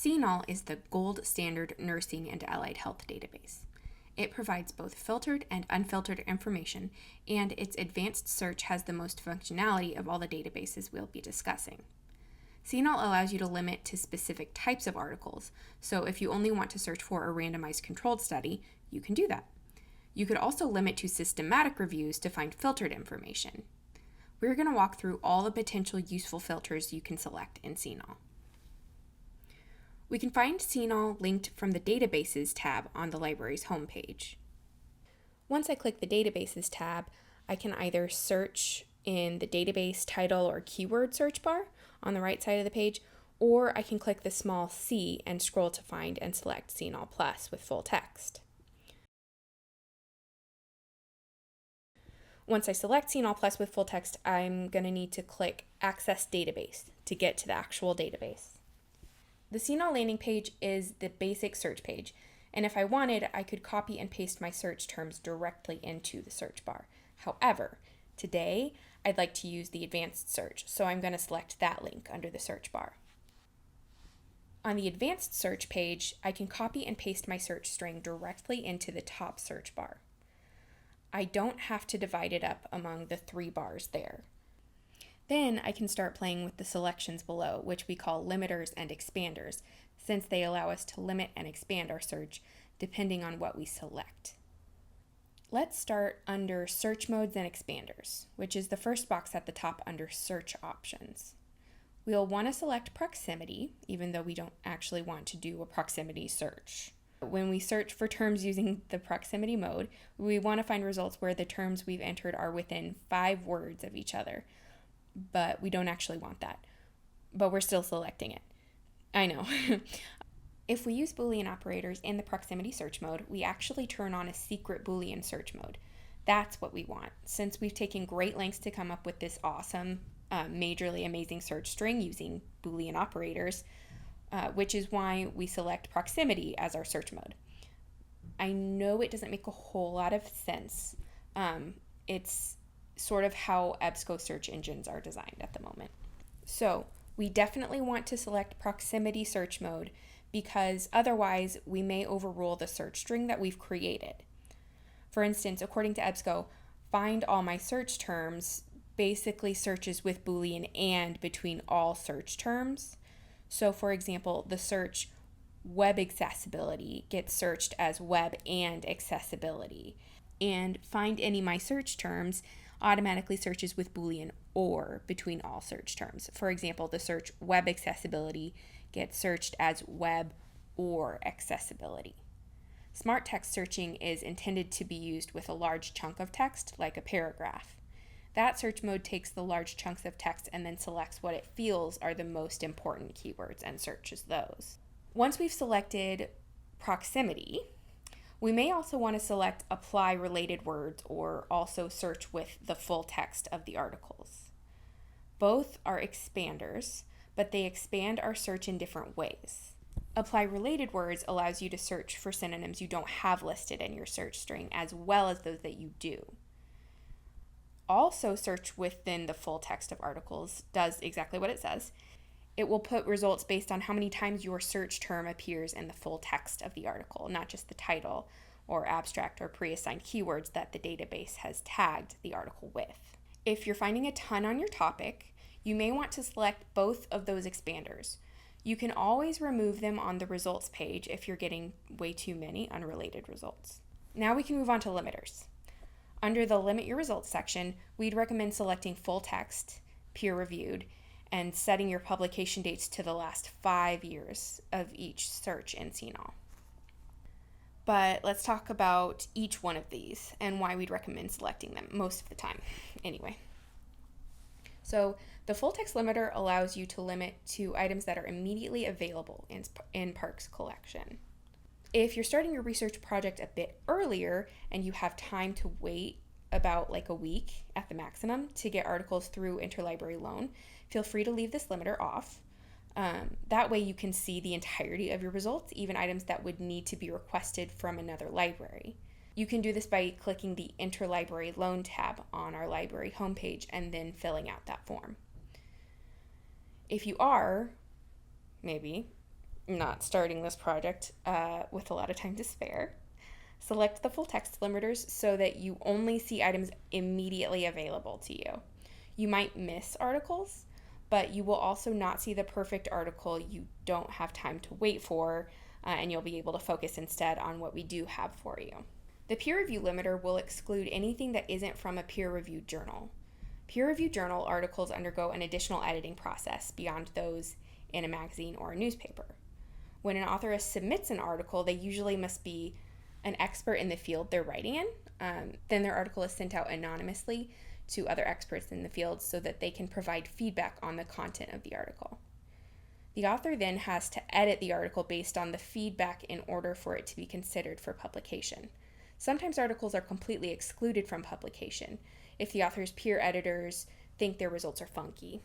CINAHL is the gold standard nursing and allied health database. It provides both filtered and unfiltered information, and its advanced search has the most functionality of all the databases we'll be discussing. CINAHL allows you to limit to specific types of articles, so if you only want to search for a randomized controlled study, you can do that. You could also limit to systematic reviews to find filtered information. We're going to walk through all the potential useful filters you can select in CINAHL. We can find CINAHL linked from the Databases tab on the library's homepage. Once I click the Databases tab, I can either search in the database title or keyword search bar on the right side of the page, or I can click the small C and scroll to find and select CINAHL Plus with full text. Once I select CINAHL Plus with full text, I'm going to need to click Access Database to get to the actual database. The CINAHL landing page is the basic search page, and if I wanted, I could copy and paste my search terms directly into the search bar. However, today, I'd like to use the advanced search, so I'm going to select that link under the search bar. On the advanced search page, I can copy and paste my search string directly into the top search bar. I don't have to divide it up among the 3 bars there. Then I can start playing with the selections below, which we call limiters and expanders, since they allow us to limit and expand our search depending on what we select. Let's start under Search Modes and Expanders, which is the first box at the top under Search Options. We'll want to select Proximity, even though we don't actually want to do a proximity search. When we search for terms using the proximity mode, we want to find results where the terms we've entered are within 5 words of each other. But we don't actually want that. But we're still selecting it. I know. If we use Boolean operators in the proximity search mode, we actually turn on a secret Boolean search mode. That's what we want. Since we've taken great lengths to come up with this awesome, majorly amazing search string using Boolean operators, which is why we select proximity as our search mode. I know it doesn't make a whole lot of sense. It's sort of how EBSCO search engines are designed at the moment. So we definitely want to select proximity search mode because otherwise we may overrule the search string that we've created. For instance, according to EBSCO, find all my search terms basically searches with Boolean and between all search terms. So for example, the search web accessibility gets searched as web and accessibility. And find any my search terms automatically searches with Boolean or between all search terms. For example, the search web accessibility gets searched as web or accessibility. Smart text searching is intended to be used with a large chunk of text, like a paragraph. That search mode takes the large chunks of text and then selects what it feels are the most important keywords and searches those. Once we've selected proximity, we may also want to select apply related words or also search with the full text of the articles. Both are expanders, but they expand our search in different ways. Apply related words allows you to search for synonyms you don't have listed in your search string as well as those that you do. Also search within the full text of articles does exactly what it says. It will put results based on how many times your search term appears in the full text of the article, not just the title or abstract or pre-assigned keywords that the database has tagged the article with. If you're finding a ton on your topic, you may want to select both of those expanders. You can always remove them on the results page if you're getting way too many unrelated results. Now we can move on to limiters. Under the Limit Your Results section, we'd recommend selecting full text, peer-reviewed, and setting your publication dates to the last 5 years of each search in CINAHL. But let's talk about each one of these and why we'd recommend selecting them most of the time, anyway. So the full text limiter allows you to limit to items that are immediately available in PARC's collection. If you're starting your research project a bit earlier and you have time to wait about like a week at the maximum to get articles through interlibrary loan, feel free to leave this limiter off. That way you can see the entirety of your results, even items that would need to be requested from another library. You can do this by clicking the Interlibrary Loan tab on our library homepage and then filling out that form. If you are, maybe, not starting this project with a lot of time to spare. Select the full text limiters so that you only see items immediately available to you. You might miss articles, but you will also not see the perfect article you don't have time to wait for, and you'll be able to focus instead on what we do have for you. The peer review limiter will exclude anything that isn't from a peer-reviewed journal. Peer-reviewed journal articles undergo an additional editing process beyond those in a magazine or a newspaper. When an author submits an article, they usually must be an expert in the field they're writing in. Then their article is sent out anonymously to other experts in the field so that they can provide feedback on the content of the article. The author then has to edit the article based on the feedback in order for it to be considered for publication. Sometimes articles are completely excluded from publication if the author's peer editors think their results are funky.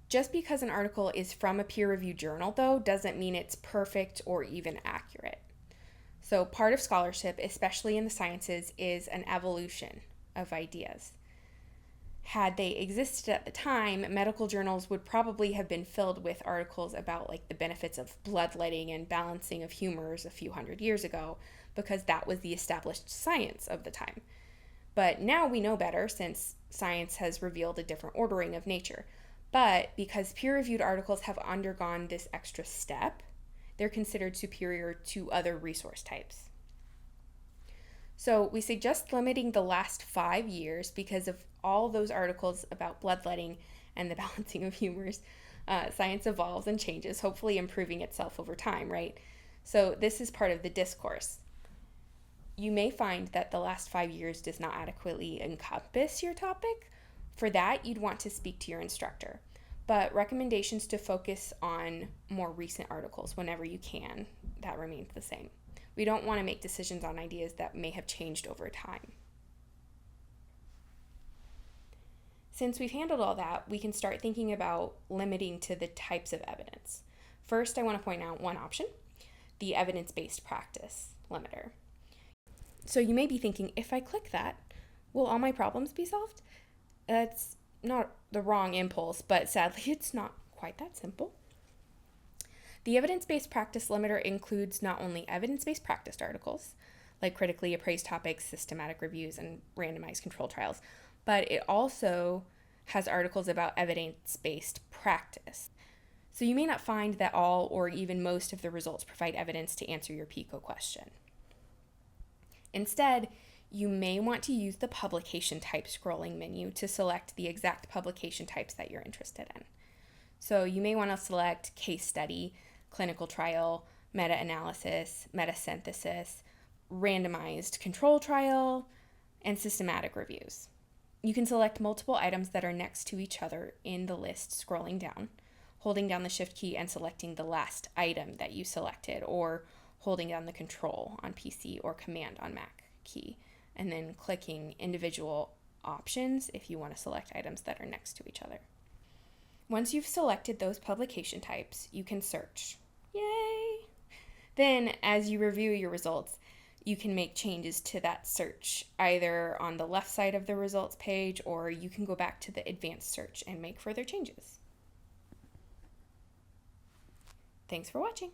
Just because an article is from a peer-reviewed journal, though, doesn't mean it's perfect or even accurate. So part of scholarship, especially in the sciences, is an evolution of ideas. Had they existed at the time, medical journals would probably have been filled with articles about the benefits of bloodletting and balancing of humors a few hundred years ago, because that was the established science of the time. But now we know better since science has revealed a different ordering of nature. But because peer-reviewed articles have undergone this extra step, they're considered superior to other resource types. So we suggest limiting the last 5 years because of all those articles about bloodletting and the balancing of humors. Science evolves and changes, hopefully improving itself over time, right? So this is part of the discourse. You may find that the last 5 years does not adequately encompass your topic. For that, you'd want to speak to your instructor. But recommendations to focus on more recent articles whenever you can, that remains the same. We don't want to make decisions on ideas that may have changed over time. Since we've handled all that, we can start thinking about limiting to the types of evidence. First, I want to point out one option, the evidence-based practice limiter. So you may be thinking, if I click that, will all my problems be solved? That's not the wrong impulse, but sadly it's not quite that simple. The evidence-based practice limiter includes not only evidence-based practice articles, like critically appraised topics, systematic reviews, and randomized control trials, but it also has articles about evidence-based practice. So you may not find that all or even most of the results provide evidence to answer your PICO question. Instead, you may want to use the publication type scrolling menu to select the exact publication types that you're interested in. So you may want to select case study, clinical trial, meta-analysis, meta-synthesis, randomized control trial, and systematic reviews. You can select multiple items that are next to each other in the list scrolling down, holding down the shift key and selecting the last item that you selected, or holding down the control on PC or command on Mac key, and then clicking individual options if you want to select items that are next to each other. Once you've selected those publication types, you can search. Yay! Then, as you review your results, you can make changes to that search, either on the left side of the results page, or you can go back to the advanced search and make further changes. Thanks for watching.